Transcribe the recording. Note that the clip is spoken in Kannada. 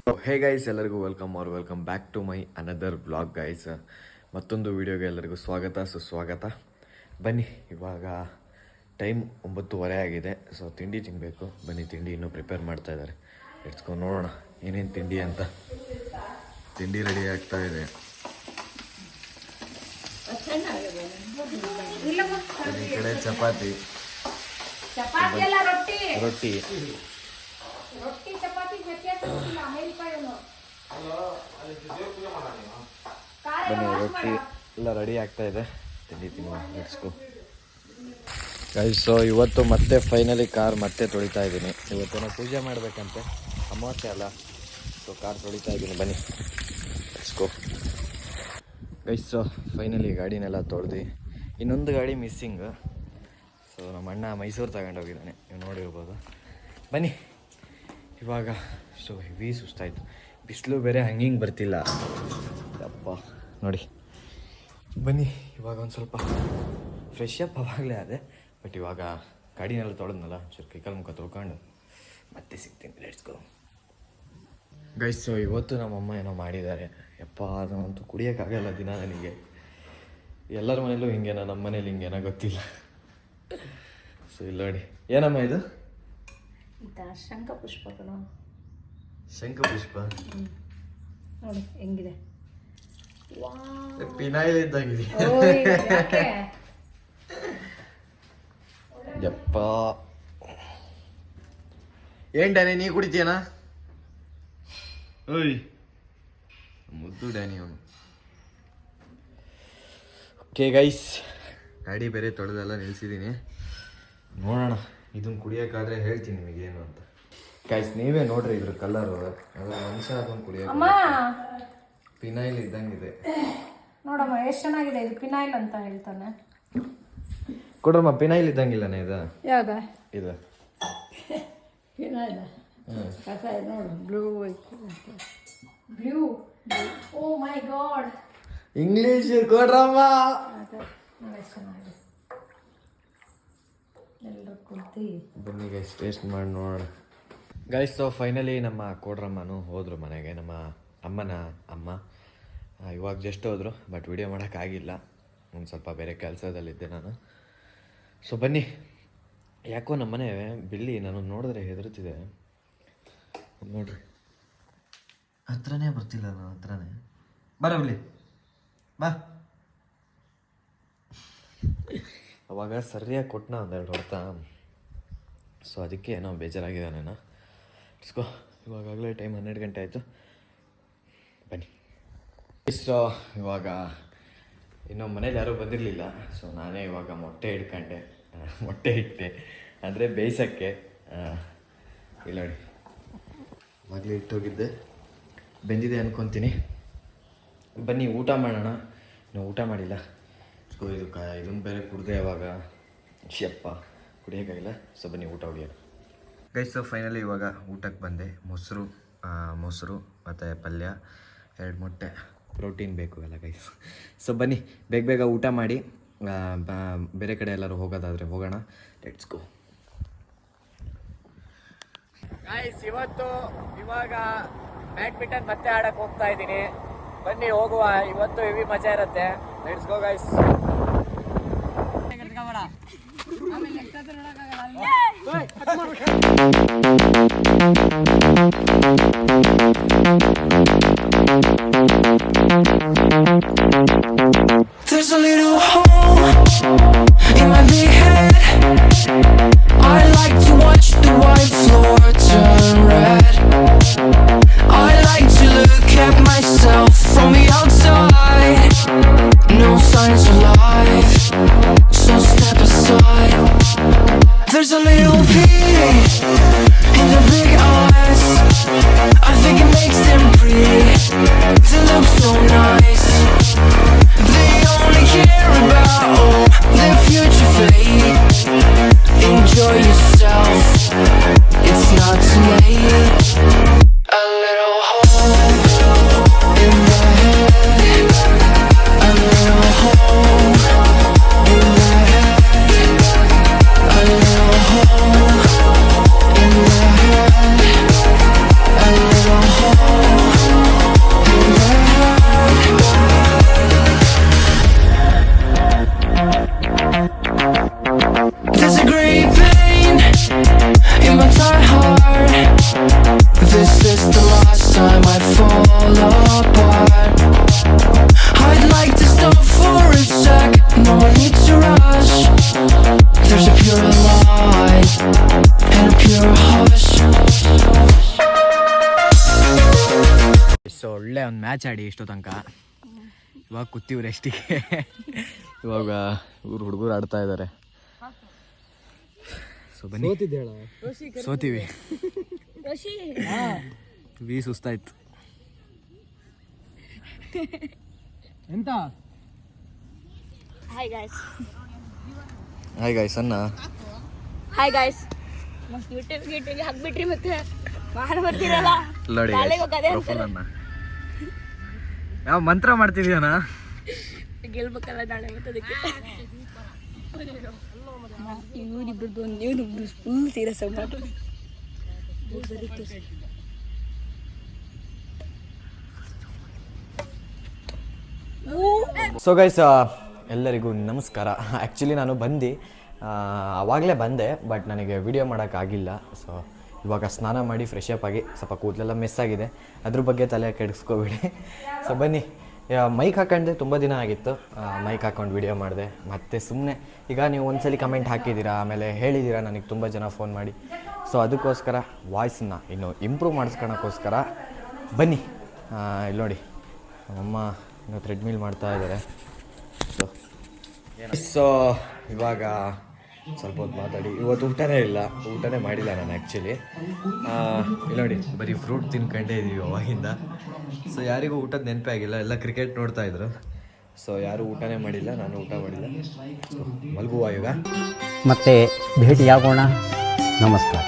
ಹೇ ಗೈಸ್, ಎಲ್ಲರಿಗೂ welcome back to my another blog guys. ಮತ್ತೊಂದು ವಿಡಿಯೋಗೆ ಎಲ್ಲರಿಗೂ ಸ್ವಾಗತ ಸುಸ್ವಾಗತ. ಬನ್ನಿ, ಇವಾಗ ಟೈಮ್ 9:30 ಆಗಿದೆ. ಸೊ ತಿಂಡಿ ತಿನ್ನಬೇಕು. ಬನ್ನಿ, ತಿಂಡಿ ಇನ್ನೂ ಪ್ರಿಪೇರ್ ಮಾಡ್ತಾ ಇದ್ದಾರೆ. ಇಟ್ಸ್ಕೊಂಡು ನೋಡೋಣ ಏನೇನು ತಿಂಡಿ ಅಂತ. ತಿಂಡಿ ರೆಡಿ ಆಗ್ತಾ ಇದೆ. ಈ ಕಡೆ ಚಪಾತಿ, ರೊಟ್ಟಿ. ಬನ್ನಿ, ರೊಟ್ಟಿ ಎಲ್ಲ ರೆಡಿ ಆಗ್ತಾ ಇದೆ. ತಿಂಡಿ ತಿನ್ನುವ, ಲೆಟ್ಸ್ ಗೈಸ್. ಸೊ ಇವತ್ತು ಮತ್ತೆ ಫೈನಲಿ ಕಾರ್ ಮತ್ತೆ ತೊಳಿತಾ ಇದ್ದೀನಿ. ಇವತ್ತೇನೋ ಪೂಜೆ ಮಾಡಬೇಕಂತೆ, ಅಮಾವಾಸ್ಯೆ ಅಲ್ಲ. ಸೊ ಕಾರ್ ತೊಳಿತಾ ಇದ್ದೀನಿ. ಬನ್ನಿ, let's go guys. So finally ಗಾಡಿನೆಲ್ಲ ತೊಳೆದು, ಇನ್ನೊಂದು ಗಾಡಿ ಮಿಸ್ಸಿಂಗ್. ಸೊ ನಮ್ಮ ಅಣ್ಣ ಮೈಸೂರು ತಗೊಂಡೋಗಿದ್ದಾನೆ, ನೀವು ನೋಡಿರ್ಬೋದು. ಬನ್ನಿ, ಇವಾಗ ಸೊ ಹೆವಿ ಸುಸ್ತಾಯಿತು. ಬಿಸಿಲು ಬೇರೆ ಹಂಗಿಂಗೆ ಬರ್ತಿಲ್ಲ ಅಪ್ಪ ನೋಡಿ. ಬನ್ನಿ, ಇವಾಗ ಒಂದು ಸ್ವಲ್ಪ ಫ್ರೆಶ್ ಅಪ್ ಆವಾಗಲೇ ಅದೇ. ಬಟ್ ಇವಾಗ ಗಾಡಿನೆಲ್ಲ ತೊಳೆದ್ನಲ್ಲ, ಸ್ವಲ್ಪ ಕೈಕಾಲು ಮುಖ ತೊಳ್ಕೊಂಡು ಮತ್ತೆ ಸಿಗ್ತೀನಿ. Let's go guys. ಸೊ ಇವತ್ತು ನಮ್ಮಮ್ಮ ಏನೋ ಮಾಡಿದ್ದಾರೆ. ಯಪ್ಪ, ಅದಂತೂ ಕುಡಿಯೋಕ್ಕಾಗಲ್ಲ ದಿನ ನನಗೆ. ಎಲ್ಲರ ಮನೇಲೂ ಹಿಂಗೇನ, ನಮ್ಮ ಮನೇಲಿ ಹಿಂಗೇನ ಗೊತ್ತಿಲ್ಲ. ಸೊ ಇಲ್ಲ ನೋಡಿ, ಏನಮ್ಮ ಇದು? ಶಂಖಪುಷ್ಪ. ಶಂಖಪುಷ್ಪ ನೋಡಿ ಹೆಂಗಿದೆ. ಪಿನಾಯಿಲ್ ಇದ್ದಂಗಿದೆ. ಯಪ್ಪ, ಏನ್ ಡ್ಯಾನಿ ನೀ ಕುಡಿತೀಯನ? ಓಯ್ ಮುದ್ದು ಡ್ಯಾನಿ ಅವನು. ಓಕೆ ಗೈಸ್, ಗಾಡಿ ಬೇರೆ ತೊಳೆದೆಲ್ಲ ನಿಲ್ಸಿದ್ದೀನಿ. ನೋಡೋಣ, ಇದನ್ನು ಕುಡಿಯೋಕ್ಕಾದ್ರೆ ಹೇಳ್ತೀನಿ ನಿಮಗೇನು ಅಂತ. ಗೈಸ್ ನೀವೇ ನೋಡ್ರಿ ಇದ್ರ ಕಲರು. ಅದ್ರ ಮನುಷ್ಯ ಅದನ್ನು ಕುಡಿಯೋಕೆ ಪಿನಾಯಿಲ್ ಇದ್ದಂಗಿದೆ. ನೋಡಮ್ಮ ಎಷ್ಟು ಚೆನ್ನಾಗಿದೆ ಇದು. ಪಿನಾಯಿಲ್ ಅಂತ ಹೇಳ್ತಾನೆ. ಕೊಡ್ರಮ್ಮ, ಪಿನಾಯಿಲ್ ಇದ್ದಂಗಿಲ್ಲನೇ ಇದು. ಯಾವ್ದ ಇದು? ಪಿನಾಯಿಲ್ ಕಸ ನೋಡು, ಬ್ಲೂ ಬ್ಲೂ. ಓ ಮೈ ಗಾಡ್, ಇಂಗ್ಲೀಷ್ ಕೊಡ್ರಮ್ಮ. ಚೆನ್ನಾಗಿದೆ. ಎಲ್ಲರೂ ಕೊಡ್ತೀವಿ. ಬನ್ನಿ ಗೈಸ್, ಟೇಸ್ಟ್ ಮಾಡಿ ನೋಡೋಣ. ಗೈಸ್, ಸೊ ಫೈನಲಿ ನಮ್ಮ ಕೋಡ್ರಮ್ಮನೂ ಹೋದರು ಮನೆಗೆ. ನಮ್ಮ ಅಮ್ಮನ ಅಮ್ಮ ಇವಾಗ ಜಸ್ಟ್ ಹೋದರು. ಬಟ್ ವಿಡಿಯೋ ಮಾಡೋಕ್ಕಾಗಿಲ್ಲ, ಒಂದು ಸ್ವಲ್ಪ ಬೇರೆ ಕೆಲಸದಲ್ಲಿದ್ದೆ ನಾನು. ಸೊ ಬನ್ನಿ, ಯಾಕೋ ನಮ್ಮ ಮನೆ ಬಿಲ್ಲಿ ನಾನು ನೋಡಿದ್ರೆ ಹೆದರ್ತಿದೆ. ನೋಡ್ರಿ, ಹತ್ರನೇ ಬರ್ತಿಲ್ಲ. ನಾನು ಹತ್ರನೇ ಬರ ಬಿಲ್ಲಿ, ಬಾ. ಅವಾಗ ಸರಿಯಾಗಿ ಕೊಟ್ಟನ ಒಂದೆರಡು ಹೊಡ್ತಾ. ಸೊ ಅದಕ್ಕೆ ಏನೋ ಬೇಜಾರಾಗಿದ್ದಾನೇನೋ. ಇಸ್ಕೋ, ಇವಾಗಲೇ ಟೈಮ್ 12 ಗಂಟೆ ಆಯಿತು. ಬನ್ನಿ. ಸೊ ಇವಾಗ ಇನ್ನೂ ಮನೇಲಿ ಯಾರೂ ಬಂದಿರಲಿಲ್ಲ. ಸೊ ನಾನೇ ಇವಾಗ ಮೊಟ್ಟೆ ಇಟ್ಟೆ ಅಂದರೆ ಬೇಯಿಸೋಕ್ಕೆ. ಇಲ್ಲ ನೋಡಿ, ಇವಾಗಲೇ ಇಟ್ಟೋಗಿದ್ದೆ, ಬೆಂದಿದೆ ಅನ್ಕೊತೀನಿ. ಬನ್ನಿ ಊಟ ಮಾಡೋಣ. ನಾವು ಊಟ ಮಾಡಿಲ್ಲ. ಸೊ ಇದನ್ನು ಬೇರೆ ಕುಡಿದೆ ಯಾವಾಗ ಶಪ್ಪ ಕುಡಿಯೋಕ್ಕಾಗಿಲ್ಲ. ಸೊ ಬನ್ನಿ ಊಟ ಹೊಡಿಯೋಣ ಗೈಸ್. ಸೊ ಫೈನಲಿ ಇವಾಗ ಊಟಕ್ಕೆ ಬಂದೆ. ಮೊಸರು ಮತ್ತು ಪಲ್ಯ, 2 ಮೊಟ್ಟೆ, ಪ್ರೋಟೀನ್ ಬೇಕು ಎಲ್ಲ ಗೈಸ್. ಸೊ ಬನ್ನಿ ಬೇಗ ಊಟ ಮಾಡಿ ಬೇರೆ ಕಡೆ ಎಲ್ಲರೂ ಹೋಗೋದಾದರೆ ಹೋಗೋಣ. Let's go guys. ಇವಾಗ ಬ್ಯಾಡ್ಮಿಂಟನ್ ಮತ್ತೆ ಆಡಕ್ಕೆ ಹೋಗ್ತಾ ಇದ್ದೀನಿ. ಬನ್ನಿ ಹೋಗುವ. ಇವತ್ತು ಹೆವಿ ಮಜಾ ಇರುತ್ತೆ. Let's go guys. There's a little hole in my big head. I like to watch the white floor turn red. I like to look at myself from the outside. No signs of life, so step aside. There's a little peek in the big eyes. I think it makes them pretty. They look so nice. They only care about their future fate. Enjoy yourself, it's not too late. A little hole in the head. A little hole in the head. A little hole in the head. A little hole. start. This is the last time I fall apart. I'd like to stop for a sec, no need to rush. There's a pure light and a pure hush. So ಒಳ್ಳೆ ಒಂದು ಮ್ಯಾಚ್ ಆಡಿ ಇಷ್ಟೋ ತನಕ. ಇವಾಗ ಕೂತೀವಿ ರೆಸ್ಟಿಗೆ. ಇವಾಗ ಇವ್ರು ಹುಡುಗರು ಆಡ್ತಾ ಇದ್ದಾರೆ. ಸೊ ಬನ್ನಿ, ಸೋತೀವಿ. ವಿ ಸುಸ್ತಾಯ್ತು. ಎಂತ ಹಾಯ್ ಗಾಯ್ಸ್. ಹಾಯ್ ಗಾಯ್ಸ್ ಅನ್ನ. Hi guys. ಮಸ್ತ್ ಯೂಟ್ಯೂಬ್ಗೆ ಹಾಕ್ಬಿಟ್ರಿ ಮತ್ತೆ ಮಾಡಿ ಬರ್ತೀರಲ್ಲ. ನೋಡಿ ಅನ್ನ ಯಾವ ಮಂತ್ರ ಮಾಡ್ತಿದ್ಯಾನ? ಗೆಲ್ಬೇಕಲ್ಲ ನಾಳೆ ಮತ್ತೆ ಅದಕ್ಕೆ. ಇವರಿಬ್ರದ್ದು ಇವನಿಬ್ರು ಫುಲ್ ಸೀರಿಯಸ್ ಆಗ್ಬಿಟ್ಟು. ಸೊ ಗೈಸ್ ಎಲ್ಲರಿಗೂ ನಮಸ್ಕಾರ. ಆ್ಯಕ್ಚುಲಿ ನಾನು ಬಂದು ಆವಾಗಲೇ ಬಂದೆ, ಬಟ್ ನನಗೆ ವಿಡಿಯೋ ಮಾಡೋಕ್ಕಾಗಿಲ್ಲ. ಸೊ ಇವಾಗ ಸ್ನಾನ ಮಾಡಿ ಫ್ರೆಶ್ ಅಪ್ ಆಗಿ ಸ್ವಲ್ಪ ಕೂದಲೆಲ್ಲ ಮಿಸ್ ಆಗಿದೆ, ಅದ್ರ ಬಗ್ಗೆ ತಲೆ ಕೆಡಿಸ್ಕೋಬೇಡಿ. ಸೊ ಬನ್ನಿ, ಮೈಕ್ ಹಾಕೊಂಡೆ ತುಂಬ ದಿನ ಆಗಿತ್ತು, ಮೈಕ್ ಹಾಕೊಂಡು ವಿಡಿಯೋ ಮಾಡಿದೆ. ಮತ್ತು ಸುಮ್ಮನೆ ಈಗ ನೀವು ಒಂದ್ಸಲಿ ಕಮೆಂಟ್ ಹಾಕಿದ್ದೀರಾ, ಆಮೇಲೆ ಹೇಳಿದ್ದೀರಾ ನನಗೆ ತುಂಬ ಜನ ಫೋನ್ ಮಾಡಿ. ಸೊ ಅದಕ್ಕೋಸ್ಕರ ವಾಯ್ಸನ್ನ ಇನ್ನು ಇಂಪ್ರೂವ್ ಮಾಡಿಸ್ಕೊಳಕ್ಕೋಸ್ಕರ ಬನ್ನಿ. ಇಲ್ಲಿ ನೋಡಿ ನಮ್ಮಮ್ಮ ಇನ್ನು ಥ್ರೆಡ್ಮಿಲ್ ಮಾಡ್ತಾ ಇದ್ದಾರೆ. ಸೊ ಇವಾಗ ಸ್ವಲ್ಪ ಹೊತ್ತು ಮಾತಾಡಿ. ಇವತ್ತು ಊಟನೇ ಮಾಡಿಲ್ಲ ನಾನು ಆ್ಯಕ್ಚುಲಿ. ಇಲ್ಲಿ ನೋಡಿ ಬರೀ ಫ್ರೂಟ್ ತಿನ್ಕೊಂಡೇ ಇದ್ದೀವಿ ಅವಾಗಿಂದ. ಸೊ ಯಾರಿಗೂ ಊಟದ ನೆನಪೇ ಆಗಿಲ್ಲ, ಎಲ್ಲ ಕ್ರಿಕೆಟ್ ನೋಡ್ತಾ ಇದ್ರು. ಸೊ ಯಾರೂ ಊಟನೇ ಮಾಡಿಲ್ಲ, ನಾನು ಊಟ ಮಾಡಿಲ್ಲ. ಮಲಗುವ ಈಗ ಮತ್ತೆ ಭೇಟಿಯಾಗೋಣ. ನಮಸ್ಕಾರ.